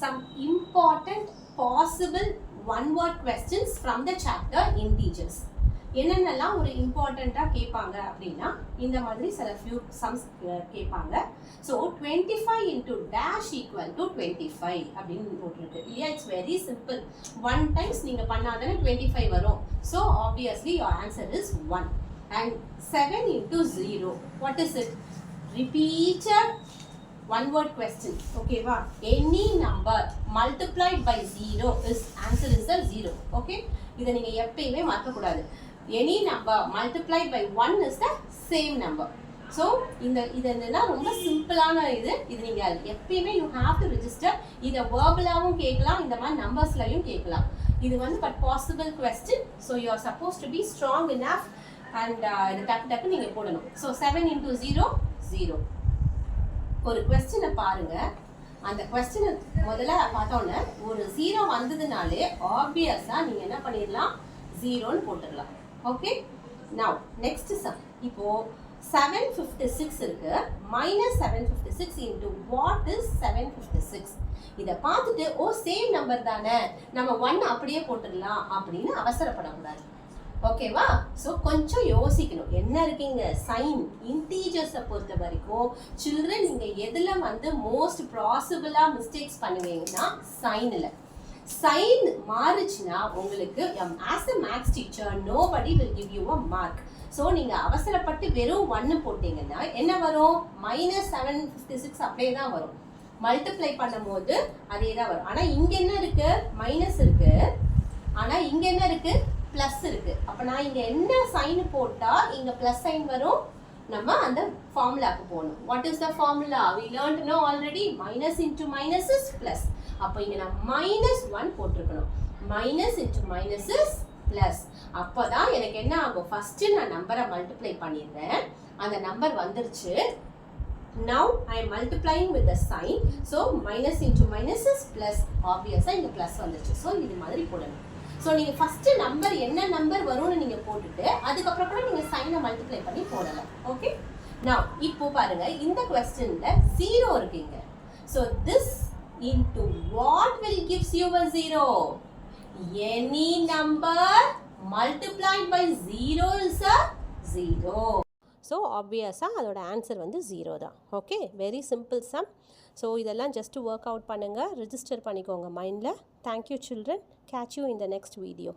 some important possible one word questions from the chapter integers. என்னென்னலாம் ஒரு இம்பார்ட்டண்ட்டாக கேட்பாங்க அப்படின்னா இந்த மாதிரி சில ஃபியூ சம்ஸ் கேட்பாங்க. So 25 into dash equal to 25 அப்படின்னு போட்டிருக்கு இல்லையா. It's very simple. 1 times நீங்கள் பண்ணாதானே 25 வரும். So obviously your answer is 1. And 7 into 0, what is it? Repeated one word question. Okay va? Any number multiplied by 0 is answer is the 0. Okay, இதை நீங்க எப்பயுமே மறக்க கூடாது. Any number multiplied by 1 is the same number. So இதெல்லாம் ரொம்ப சிம்பிளான இது நீங்க எப்பயுமே you have to register. இதை verbal-ஆவும் கேட்கலாம், இந்த மாதிரி நம்பர்ஸ்லயும் கேட்கலாம். இது வந்து but possible question. So you are supposed to be strong enough and இது டக்கு நீங்க போடணும். So 7 into 0 0. ஒரு கொஸ்டினை பாருங்க. அந்த கொஸ்டினை முதல்ல பார்த்தோன்னே ஒரு 0 வந்ததுனாலே ஆப்வியஸா நீங்க என்ன பண்ணிடலாம், 0ன்னு போட்டுடலாம். Okay, now next sum. இப்போ 756 இருக்கு. -756 into what is 756? இதை பார்த்துட்டு ஓ சேம் நம்பர் தானே, நம்ம 1 அப்படியே போட்டுடலாம் அப்படின்னு அவசரப்படக்கூடாது. ஓகேவா? ஸோ கொஞ்சம் யோசிக்கணும். என்ன இருக்கீங்க சைன் இன்டீஜர்ஸை பொறுத்த வரைக்கும் சில்ட்ரன் நீங்கள் எதில் வந்து மோஸ்ட் பாசிபிளாக மிஸ்டேக்ஸ் பண்ணுவீங்கன்னா சைனில். சைன் மாறுச்சுன்னா உங்களுக்கு as a maths teacher nobody will give you a mark. So நீங்கள் அவசரப்பட்டு வெறும் 1 போட்டிங்கன்னா என்ன வரும், -756 அப்படியே தான் வரும். மல்டிப்ளை பண்ணும் போது அதே தான் வரும். ஆனால் இங்கே என்ன இருக்கு, மைனஸ் இருக்கு. ஆனால் இங்கே என்ன இருக்கு, பிளஸ் இருக்கு. அப்ப நான் இங்க என்ன சைன் போட்டா இங்க பிளஸ் சைன் வரும். நம்ம அந்த ஃபார்முலாக்கு போகணும். What is the formula? we learned know already. minus into minus is plus. அப்ப இங்க நான் -1 போட்டுக்கணும். minus into minus is plus. அப்பதான் எனக்கு என்ன ஆகும், ஃபர்ஸ்ட் நான் நம்பரை மல்டிப்ளை பண்ணிடுறேன். அந்த நம்பர் வந்துருச்சு. now I am multiplying with the sign. so minus into minus is plus. obviously இங்க plus வந்துருச்சு. so இது மாதிரி போடணும். ஸோ நீங்கள் ஃபஸ்ட்டு நம்பர் என்ன நம்பர் வரும்னு நீங்கள் போட்டுட்டு அதுக்கப்புறம் கூட நீங்கள் சைனை மல்டிப்ளை பண்ணி போடலாம். ஓகே, நான் இப்போ பாருங்க இந்த கொஸ்டினில் 0 இருக்குங்க. So this into what will gives you a 0? Any number multiplied by 0 is a 0. So ஆப்வியஸாக அதோட ஆன்சர் வந்து 0 தான். Okay, very simple sum. So இதெல்லாம் ஜஸ்ட் ஒர்க் அவுட் பண்ணுங்கள், ரிஜிஸ்டர் பண்ணிக்கோங்க மைண்டில். Thank you children. Catch you in the next video.